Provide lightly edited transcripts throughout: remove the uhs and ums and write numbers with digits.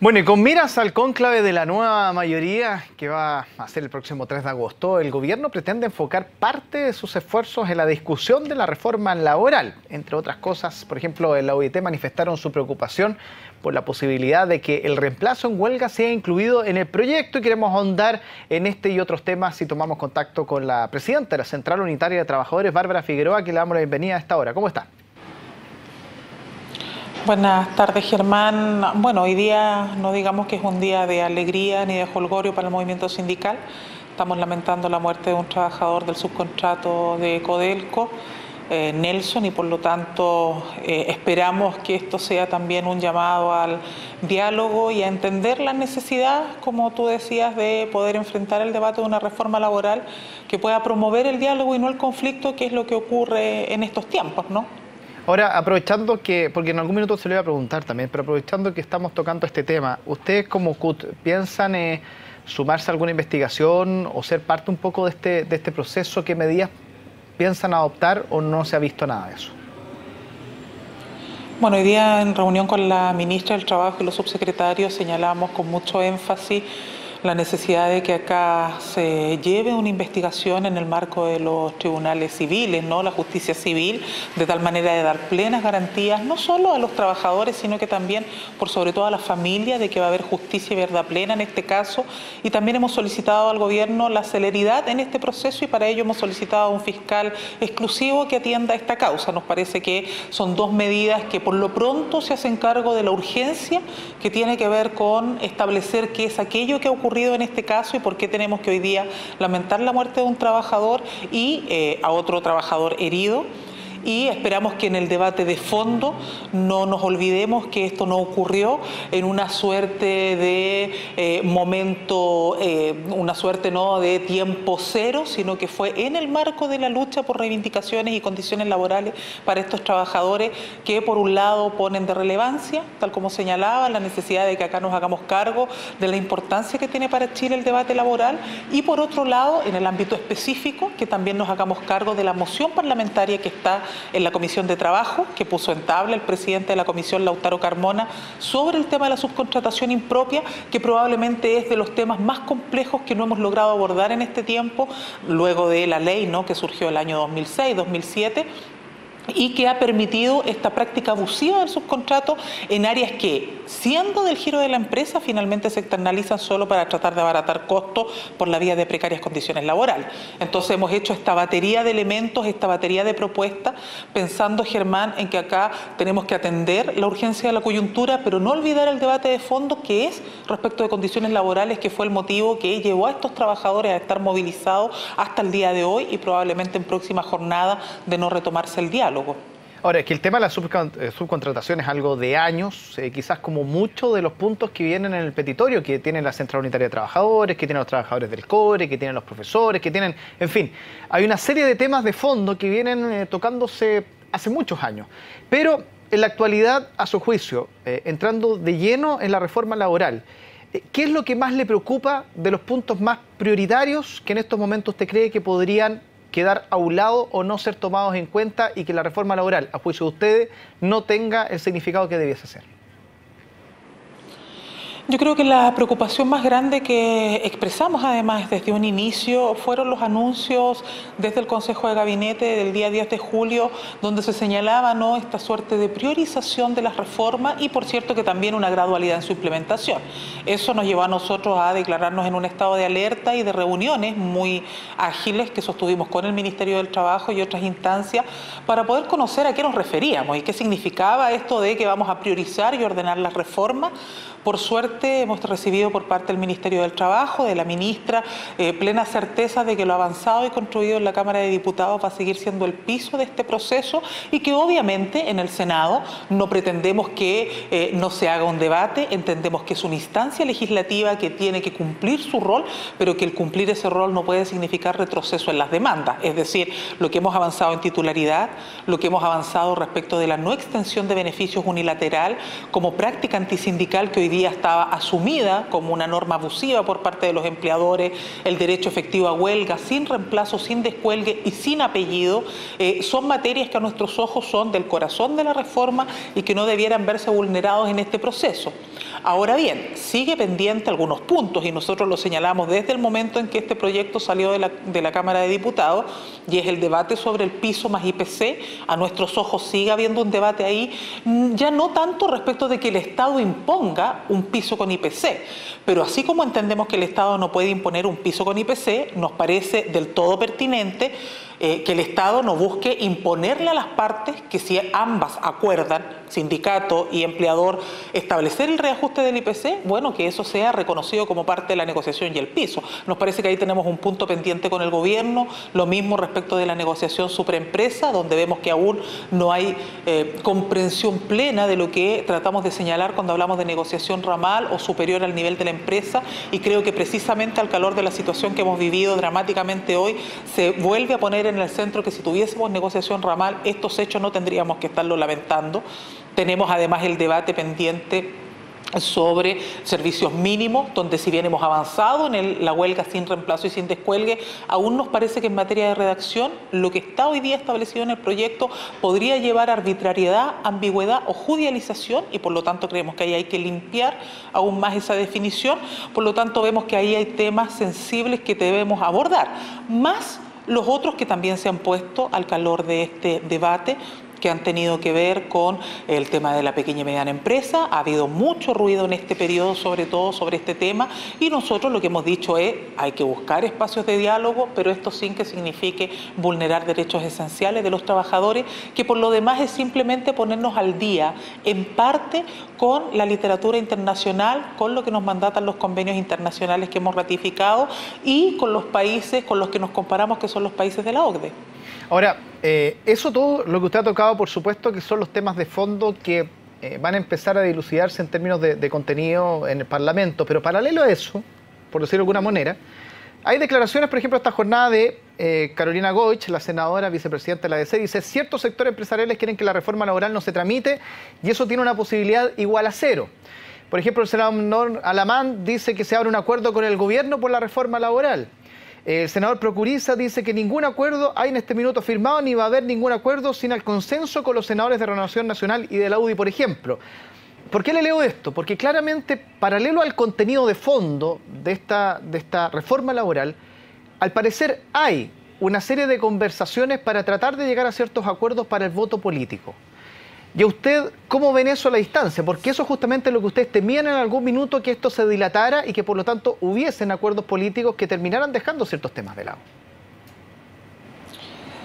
Bueno, y con miras al cónclave de la nueva mayoría que va a ser el próximo 3 de agosto, el gobierno pretende enfocar parte de sus esfuerzos en la discusión de la reforma laboral. Entre otras cosas, por ejemplo, en la OIT manifestaron su preocupación por la posibilidad de que el reemplazo en huelga sea incluido en el proyecto, y queremos ahondar en este y otros temas si tomamos contacto con la presidenta de la Central Unitaria de Trabajadores, Bárbara Figueroa, que le damos la bienvenida a esta hora. ¿Cómo está? Buenas tardes, Germán. Bueno, hoy día no digamos que es un día de alegría ni de jolgorio para el movimiento sindical. Estamos lamentando la muerte de un trabajador del subcontrato de Codelco, Nelson, y por lo tanto esperamos que esto sea también un llamado al diálogo y a entender la necesidad, como tú decías, de poder enfrentar el debate de una reforma laboral que pueda promover el diálogo y no el conflicto, que es lo que ocurre en estos tiempos, ¿no? Ahora, aprovechando que, porque en algún minuto se lo iba a preguntar también, pero aprovechando que estamos tocando este tema, ¿ustedes como CUT piensan sumarse a alguna investigación o ser parte un poco de este proceso? ¿Qué medidas piensan adoptar o no se ha visto nada de eso? Bueno, hoy día en reunión con la ministra del Trabajo y los subsecretarios señalamos con mucho énfasis la necesidad de que acá se lleve una investigación en el marco de los tribunales civiles, ¿no? La justicia civil, de tal manera de dar plenas garantías, no solo a los trabajadores, sino que también, por sobre todo a las familias, de que va a haber justicia y verdad plena en este caso. Y también hemos solicitado al gobierno la celeridad en este proceso, y para ello hemos solicitado a un fiscal exclusivo que atienda esta causa. Nos parece que son dos medidas que por lo pronto se hacen cargo de la urgencia que tiene que ver con establecer qué es aquello que ha ocurrido en este caso y por qué tenemos que hoy día lamentar la muerte de un trabajador y a otro trabajador herido. Y esperamos que en el debate de fondo no nos olvidemos que esto no ocurrió en una suerte de momento, una suerte no de tiempo cero, sino que fue en el marco de la lucha por reivindicaciones y condiciones laborales para estos trabajadores que por un lado ponen de relevancia, tal como señalaba, la necesidad de que acá nos hagamos cargo de la importancia que tiene para Chile el debate laboral, y por otro lado, en el ámbito específico, que también nos hagamos cargo de la moción parlamentaria que está en la Comisión de Trabajo, que puso en tabla el presidente de la Comisión, Lautaro Carmona, sobre el tema de la subcontratación impropia, que probablemente es de los temas más complejos que no hemos logrado abordar en este tiempo, luego de la ley, ¿no?, que surgió el año 2006, 2007, y que ha permitido esta práctica abusiva del subcontrato en áreas que, siendo del giro de la empresa, finalmente se externalizan solo para tratar de abaratar costos por la vía de precarias condiciones laborales. Entonces hemos hecho esta batería de elementos, esta batería de propuestas, pensando, Germán, en que acá tenemos que atender la urgencia de la coyuntura, pero no olvidar el debate de fondo, que es respecto de condiciones laborales, que fue el motivo que llevó a estos trabajadores a estar movilizados hasta el día de hoy y probablemente en próxima jornada de no retomarse el diálogo. Ahora, es que el tema de la subcontratación es algo de años, quizás como muchos de los puntos que vienen en el petitorio que tiene la Central Unitaria de Trabajadores, que tienen los trabajadores del CORE, que tienen los profesores, que tienen, en fin, hay una serie de temas de fondo que vienen tocándose hace muchos años. Pero en la actualidad, a su juicio, entrando de lleno en la reforma laboral, ¿qué es lo que más le preocupa de los puntos más prioritarios que en estos momentos usted cree que podrían quedar a un lado o no ser tomados en cuenta, y que la reforma laboral, a juicio de ustedes, no tenga el significado que debiese ser? Yo creo que la preocupación más grande que expresamos además desde un inicio fueron los anuncios desde el Consejo de Gabinete del día 10 de julio, donde se señalaba, ¿no?, esta suerte de priorización de las reformas y, por cierto, que también una gradualidad en su implementación. Eso nos llevó a nosotros a declararnos en un estado de alerta y de reuniones muy ágiles que sostuvimos con el Ministerio del Trabajo y otras instancias para poder conocer a qué nos referíamos y qué significaba esto de que vamos a priorizar y ordenar las reformas. Por suerte hemos recibido por parte del Ministerio del Trabajo, de la ministra, plena certeza de que lo avanzado y construido en la Cámara de Diputados va a seguir siendo el piso de este proceso, y que obviamente en el Senado no pretendemos que no se haga un debate. Entendemos que es una instancia legislativa que tiene que cumplir su rol, pero que el cumplir ese rol no puede significar retroceso en las demandas. Es decir, lo que hemos avanzado en titularidad, lo que hemos avanzado respecto de la no extensión de beneficios unilateral como práctica antisindical que hoy día estaba asumida como una norma abusiva por parte de los empleadores, el derecho efectivo a huelga sin reemplazo, sin descuelgue y sin apellido, son materias que a nuestros ojos son del corazón de la reforma y que no debieran verse vulnerados en este proceso. Ahora bien, sigue pendiente algunos puntos y nosotros lo señalamos desde el momento en que este proyecto salió de la Cámara de Diputados, y es el debate sobre el piso más IPC. A nuestros ojos sigue habiendo un debate ahí, ya no tanto respecto de que el Estado imponga un piso con IPC, pero así como entendemos que el Estado no puede imponer un piso con IPC, nos parece del todo pertinente que el Estado no busque imponerle a las partes que, si ambas acuerdan, sindicato y empleador, establecer el reajuste del IPC, bueno, que eso sea reconocido como parte de la negociación y el piso. Nos parece que ahí tenemos un punto pendiente con el gobierno, lo mismo respecto de la negociación supraempresa, donde vemos que aún no hay comprensión plena de lo que tratamos de señalar cuando hablamos de negociación ramal o superior al nivel de la empresa, y creo que precisamente al calor de la situación que hemos vivido dramáticamente hoy, se vuelve a poner en el centro que si tuviésemos negociación ramal, estos hechos no tendríamos que estarlo lamentando. Tenemos además el debate pendiente sobre servicios mínimos, donde si bien hemos avanzado en la huelga sin reemplazo y sin descuelgue, aún nos parece que en materia de redacción lo que está hoy día establecido en el proyecto podría llevar a arbitrariedad, ambigüedad o judicialización, y por lo tanto creemos que ahí hay que limpiar aún más esa definición. Por lo tanto vemos que ahí hay temas sensibles que debemos abordar, más los otros que también se han puesto al calor de este debate, que han tenido que ver con el tema de la pequeña y mediana empresa. Ha habido mucho ruido en este periodo, sobre todo sobre este tema, y nosotros lo que hemos dicho es hay que buscar espacios de diálogo, pero esto sin que signifique vulnerar derechos esenciales de los trabajadores, que por lo demás es simplemente ponernos al día, en parte con la literatura internacional, con lo que nos mandatan los convenios internacionales que hemos ratificado y con los países con los que nos comparamos, que son los países de la OCDE. Ahora, eso todo lo que usted ha tocado, por supuesto, que son los temas de fondo que van a empezar a dilucidarse en términos de contenido en el Parlamento, pero paralelo a eso, por decirlo de alguna manera, hay declaraciones, por ejemplo, esta jornada de Carolina Goich, la senadora vicepresidenta de la ADC, dice: ciertos sectores empresariales quieren que la reforma laboral no se tramite y eso tiene una posibilidad igual a cero. Por ejemplo, el senador Alamán dice que se abre un acuerdo con el gobierno por la reforma laboral. El senador Procuriza dice que ningún acuerdo hay en este minuto firmado, ni va a haber ningún acuerdo sin el consenso con los senadores de Renovación Nacional y de la UDI, por ejemplo. ¿Por qué le leo esto? Porque claramente, paralelo al contenido de fondo de esta reforma laboral, al parecer hay una serie de conversaciones para tratar de llegar a ciertos acuerdos para el voto político. ¿Y a usted cómo ven eso a la distancia? Porque eso es justamente lo que ustedes temían en algún minuto, que esto se dilatara y que por lo tanto hubiesen acuerdos políticos que terminaran dejando ciertos temas de lado.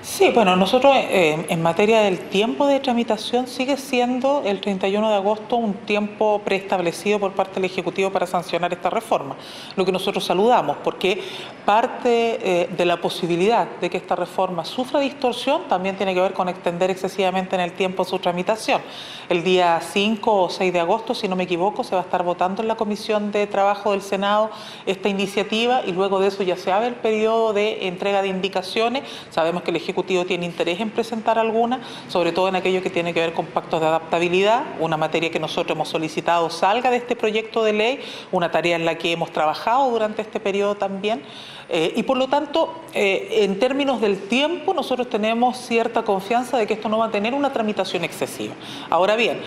Sí, bueno, nosotros en materia del tiempo de tramitación sigue siendo el 31 de agosto un tiempo preestablecido por parte del Ejecutivo para sancionar esta reforma, lo que nosotros saludamos, porque parte de la posibilidad de que esta reforma sufra distorsión también tiene que ver con extender excesivamente en el tiempo su tramitación. El día 5 o 6 de agosto, si no me equivoco, se va a estar votando en la Comisión de Trabajo del Senado esta iniciativa, y luego de eso ya se abre el periodo de entrega de indicaciones. Sabemos que el Ejecutivo tiene interés en presentar alguna, sobre todo en aquello que tiene que ver con pactos de adaptabilidad, una materia que nosotros hemos solicitado salga de este proyecto de ley, una tarea en la que hemos trabajado durante este periodo también. Y por lo tanto, en términos del tiempo, nosotros tenemos cierta confianza de que esto no va a tener una tramitación excesiva. Ahora bien,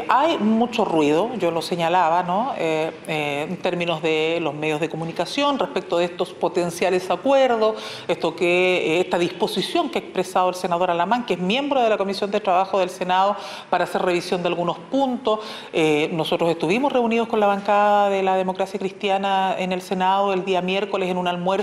hay mucho ruido, yo lo señalaba, ¿no? En términos de los medios de comunicación respecto de estos potenciales acuerdos, esta disposición que ha expresado el senador Alamán, que es miembro de la Comisión de Trabajo del Senado, para hacer revisión de algunos puntos. Nosotros estuvimos reunidos con la bancada de la Democracia Cristiana en el Senado el día miércoles en un almuerzo,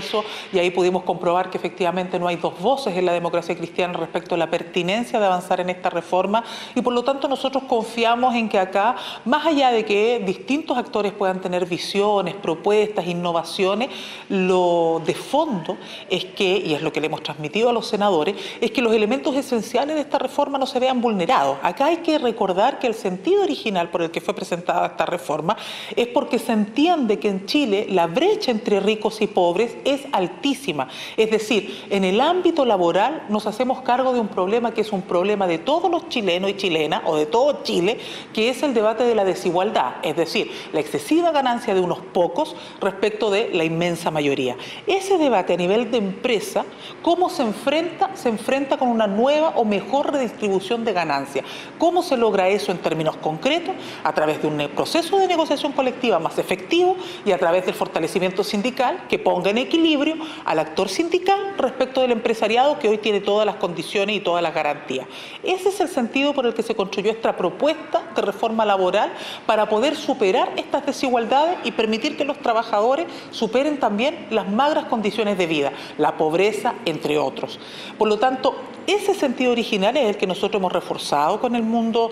y ahí pudimos comprobar que efectivamente no hay dos voces en la Democracia Cristiana respecto a la pertinencia de avanzar en esta reforma, y por lo tanto nosotros confiamos en que acá, más allá de que distintos actores puedan tener visiones, propuestas, innovaciones, lo de fondo es que, y es lo que le hemos transmitido a los senadores, es que los elementos esenciales de esta reforma no se vean vulnerados. Acá hay que recordar que el sentido original por el que fue presentada esta reforma es porque se entiende que en Chile la brecha entre ricos y pobres es altísima. Es decir, en el ámbito laboral nos hacemos cargo de un problema que es un problema de todos los chilenos y chilenas, o de todo Chile, que es el debate de la desigualdad, es decir, la excesiva ganancia de unos pocos respecto de la inmensa mayoría. Ese debate a nivel de empresa, ¿cómo se enfrenta? Se enfrenta con una nueva o mejor redistribución de ganancias. ¿Cómo se logra eso en términos concretos? A través de un proceso de negociación colectiva más efectivo y a través del fortalecimiento sindical que ponga en equilibrio al actor sindical respecto del empresariado que hoy tiene todas las condiciones y todas las garantías. Ese es el sentido por el que se construyó esta propuesta de reforma laboral para poder superar estas desigualdades y permitir que los trabajadores superen también las magras condiciones de vida, la pobreza, entre otros. Por lo tanto, ese sentido original es el que nosotros hemos reforzado con el mundo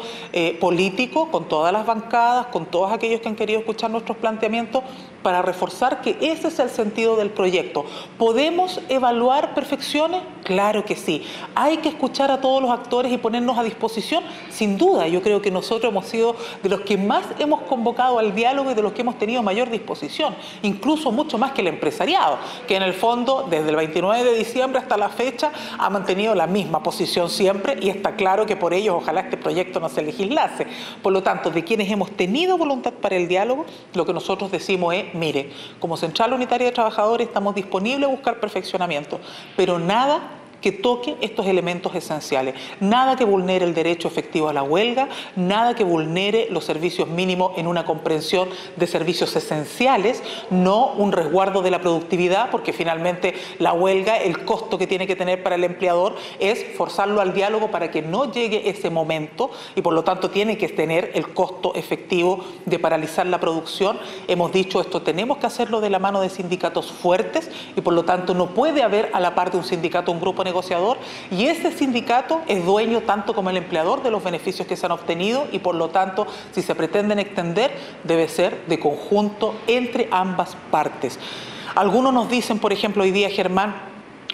político, con todas las bancadas, con todos aquellos que han querido escuchar nuestros planteamientos, para reforzar que ese es el sentido del proyecto. ¿Podemos evaluar perfecciones? Claro que sí. ¿Hay que escuchar a todos los actores y ponernos a disposición? Sin duda, yo creo que nosotros hemos sido de los que más hemos convocado al diálogo y de los que hemos tenido mayor disposición, incluso mucho más que el empresariado, que en el fondo, desde el 29 de diciembre hasta la fecha, ha mantenido la misma posición siempre y está claro que por ellos ojalá este proyecto no se legislase. Por lo tanto, de quienes hemos tenido voluntad para el diálogo, lo que nosotros decimos es, mire, como Central Unitaria de Trabajadores estamos disponibles a buscar perfeccionamiento, pero nada que toque estos elementos esenciales. Nada que vulnere el derecho efectivo a la huelga, nada que vulnere los servicios mínimos en una comprensión de servicios esenciales, no un resguardo de la productividad, porque finalmente la huelga, el costo que tiene que tener para el empleador es forzarlo al diálogo para que no llegue ese momento y por lo tanto tiene que tener el costo efectivo de paralizar la producción. Hemos dicho esto, tenemos que hacerlo de la mano de sindicatos fuertes y por lo tanto no puede haber a la par de un sindicato un grupo negociador y ese sindicato es dueño tanto como el empleador de los beneficios que se han obtenido y por lo tanto si se pretenden extender debe ser de conjunto entre ambas partes. Algunos nos dicen, por ejemplo, hoy día, Germán,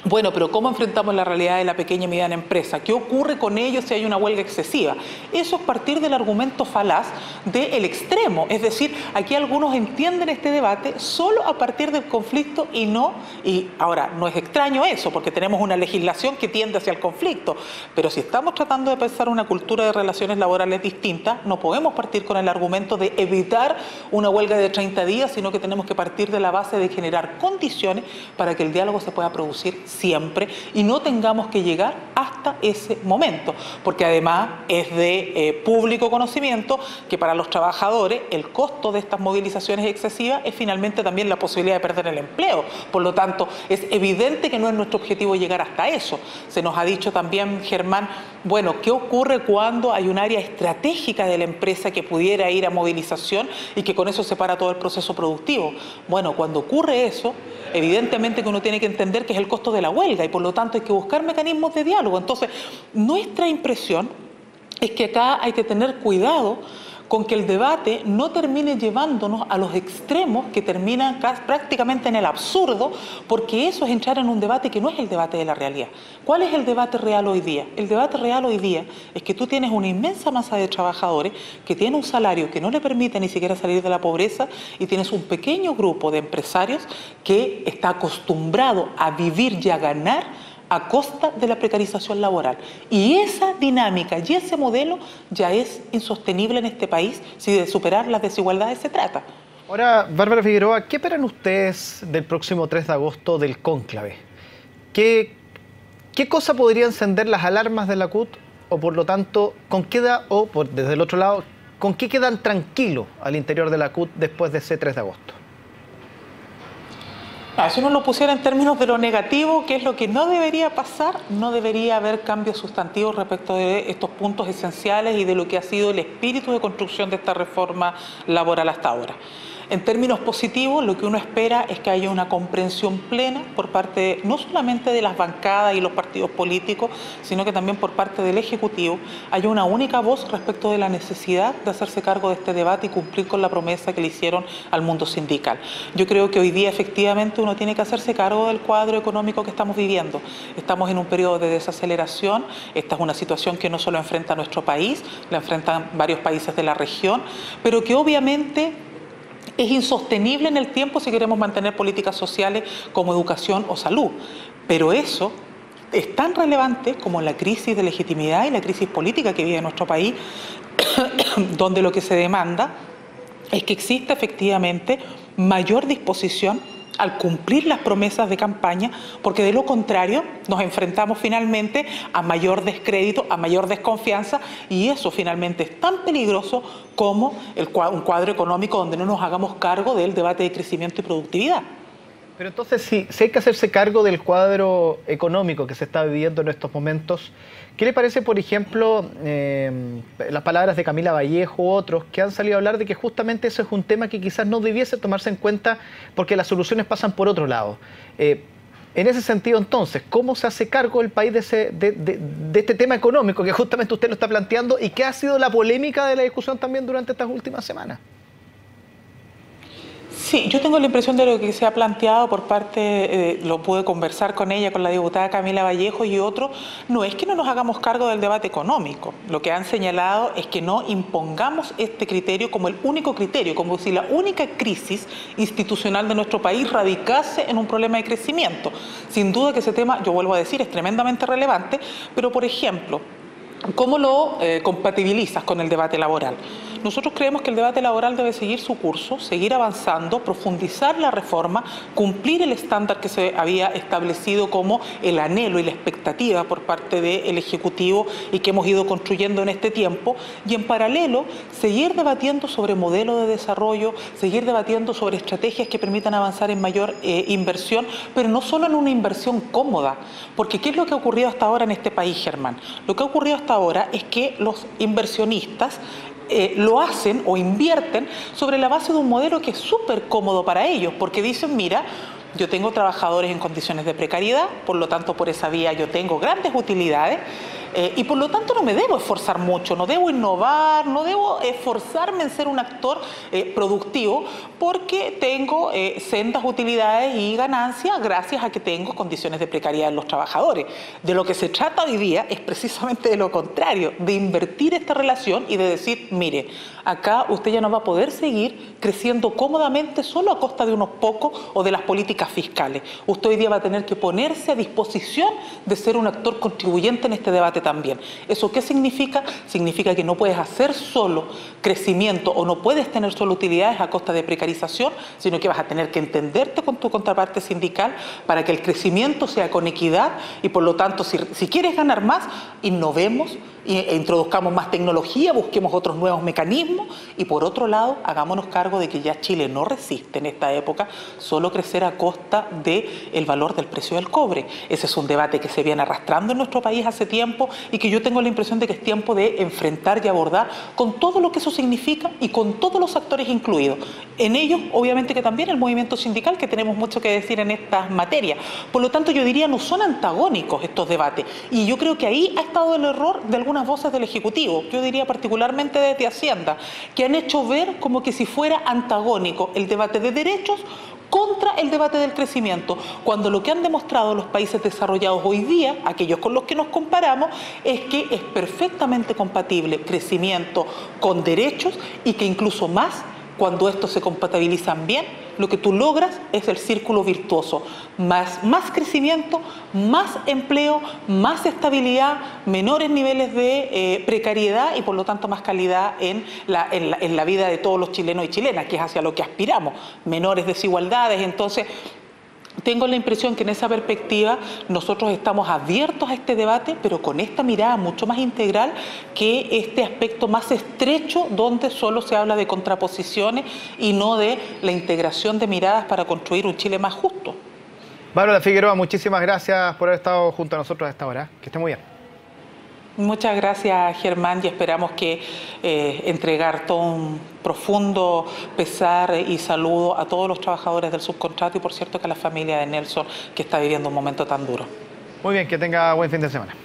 bueno, pero ¿cómo enfrentamos la realidad de la pequeña y mediana empresa? ¿Qué ocurre con ellos si hay una huelga excesiva? Eso es partir del argumento falaz del extremo. Es decir, aquí algunos entienden este debate solo a partir del conflicto y ahora, no es extraño eso, porque tenemos una legislación que tiende hacia el conflicto, pero si estamos tratando de pensar una cultura de relaciones laborales distinta, no podemos partir con el argumento de evitar una huelga de 30 días, sino que tenemos que partir de la base de generar condiciones para que el diálogo se pueda producir siempre y no tengamos que llegar hasta ese momento, porque además es de público conocimiento que para los trabajadores el costo de estas movilizaciones excesivas es finalmente también la posibilidad de perder el empleo. Por lo tanto, es evidente que no es nuestro objetivo llegar hasta eso. Se nos ha dicho también, Germán, bueno, ¿qué ocurre cuando hay un área estratégica de la empresa que pudiera ir a movilización y que con eso se para todo el proceso productivo? Bueno, cuando ocurre eso, evidentemente que uno tiene que entender que es el costo de la huelga y por lo tanto hay que buscar mecanismos de diálogo. Entonces, nuestra impresión es que acá hay que tener cuidado con que el debate no termine llevándonos a los extremos que terminan prácticamente en el absurdo, porque eso es entrar en un debate que no es el debate de la realidad. ¿Cuál es el debate real hoy día? El debate real hoy día es que tú tienes una inmensa masa de trabajadores que tiene un salario que no le permite ni siquiera salir de la pobreza y tienes un pequeño grupo de empresarios que está acostumbrado a vivir y a ganar a costa de la precarización laboral. Y esa dinámica y ese modelo ya es insostenible en este país si de superar las desigualdades se trata. Ahora, Bárbara Figueroa, ¿qué esperan ustedes del próximo 3 de agosto del cónclave? ¿Qué cosa podría encender las alarmas de la CUT o por lo tanto, desde el otro lado, con qué quedan tranquilos al interior de la CUT después de ese 3 de agosto? Si uno lo pusiera en términos de lo negativo, ¿qué es lo que no debería pasar? No debería haber cambios sustantivos respecto de estos puntos esenciales y de lo que ha sido el espíritu de construcción de esta reforma laboral hasta ahora. En términos positivos, lo que uno espera es que haya una comprensión plena por parte no solamente de las bancadas y los partidos políticos, sino que también por parte del Ejecutivo haya una única voz respecto de la necesidad de hacerse cargo de este debate y cumplir con la promesa que le hicieron al mundo sindical. Yo creo que hoy día efectivamente uno tiene que hacerse cargo del cuadro económico que estamos viviendo. Estamos en un periodo de desaceleración, esta es una situación que no solo enfrenta nuestro país, la enfrentan varios países de la región, pero que obviamente es insostenible en el tiempo si queremos mantener políticas sociales como educación o salud. Pero eso es tan relevante como la crisis de legitimidad y la crisis política que vive nuestro país, donde lo que se demanda es que exista efectivamente mayor disposición al cumplir las promesas de campaña, porque de lo contrario nos enfrentamos finalmente a mayor descrédito, a mayor desconfianza, y eso finalmente es tan peligroso como un cuadro económico donde no nos hagamos cargo del debate de crecimiento y productividad. Pero entonces, si hay que hacerse cargo del cuadro económico que se está viviendo en estos momentos, ¿qué le parece, por ejemplo, las palabras de Camila Vallejo u otros que han salido a hablar de que justamente eso es un tema que quizás no debiese tomarse en cuenta porque las soluciones pasan por otro lado? En ese sentido, entonces, ¿cómo se hace cargo el país de este tema económico que justamente usted lo está planteando y que ha sido la polémica de la discusión también durante estas últimas semanas? Sí, yo tengo la impresión de lo que se ha planteado por parte, lo pude conversar con ella, con la diputada Camila Vallejo y otros, no es que no nos hagamos cargo del debate económico. Lo que han señalado es que no impongamos este criterio como el único criterio, como si la única crisis institucional de nuestro país radicase en un problema de crecimiento. Sin duda que ese tema, yo vuelvo a decir, es tremendamente relevante, pero por ejemplo, ¿cómo lo compatibilizas con el debate laboral? Nosotros creemos que el debate laboral debe seguir su curso, seguir avanzando, profundizar la reforma, cumplir el estándar que se había establecido como el anhelo y la expectativa por parte del Ejecutivo y que hemos ido construyendo en este tiempo, y en paralelo seguir debatiendo sobre modelo de desarrollo, seguir debatiendo sobre estrategias que permitan avanzar en mayor inversión, pero no solo en una inversión cómoda, porque ¿qué es lo que ha ocurrido hasta ahora en este país, Germán? Lo que ha ocurrido hasta ahora es que los inversionistas lo hacen o invierten sobre la base de un modelo que es súper cómodo para ellos, porque dicen, mira, yo tengo trabajadores en condiciones de precariedad, por lo tanto por esa vía yo tengo grandes utilidades y por lo tanto no me debo esforzar mucho, no debo innovar, no debo esforzarme en ser un actor productivo porque tengo sendas utilidades y ganancias gracias a que tengo condiciones de precariedad en los trabajadores. De lo que se trata hoy día es precisamente de lo contrario, de invertir esta relación y de decir, mire, acá usted ya no va a poder seguir creciendo cómodamente solo a costa de unos pocos o de las políticas fiscales. Usted hoy día va a tener que ponerse a disposición de ser un actor contribuyente en este debate también. ¿Eso qué significa? Significa que no puedes hacer solo crecimiento o no puedes tener solo utilidades a costa de precarización, sino que vas a tener que entenderte con tu contraparte sindical para que el crecimiento sea con equidad y por lo tanto si quieres ganar más, innovemos e introduzcamos más tecnología, busquemos otros nuevos mecanismos y por otro lado hagámonos cargo de que ya Chile no resiste en esta época solo crecer a costa del valor del precio del cobre. Ese es un debate que se viene arrastrando en nuestro país hace tiempo y que yo tengo la impresión de que es tiempo de enfrentar y abordar con todo lo que eso significa y con todos los actores incluidos. En ellos, obviamente que también el movimiento sindical, que tenemos mucho que decir en estas materias. Por lo tanto, yo diría, no son antagónicos estos debates. Y yo creo que ahí ha estado el error de algunas voces del Ejecutivo, yo diría particularmente desde Hacienda, que han hecho ver como que si fuera antagónico el debate de derechos contra el debate del crecimiento, cuando lo que han demostrado los países desarrollados hoy día, aquellos con los que nos comparamos, es que es perfectamente compatible crecimiento con derechos y que incluso más, cuando estos se compatibilizan bien, lo que tú logras es el círculo virtuoso. Más crecimiento, más empleo, más estabilidad, menores niveles de precariedad y por lo tanto más calidad en la vida de todos los chilenos y chilenas, que es hacia lo que aspiramos. Menores desigualdades, entonces tengo la impresión que en esa perspectiva nosotros estamos abiertos a este debate, pero con esta mirada mucho más integral que este aspecto más estrecho donde solo se habla de contraposiciones y no de la integración de miradas para construir un Chile más justo. Bárbara Figueroa, muchísimas gracias por haber estado junto a nosotros a esta hora. Que esté muy bien. Muchas gracias, Germán, y esperamos que entregar todo un profundo pesar y saludo a todos los trabajadores del subcontrato y, por cierto, que a la familia de Nelson, que está viviendo un momento tan duro. Muy bien, que tenga buen fin de semana.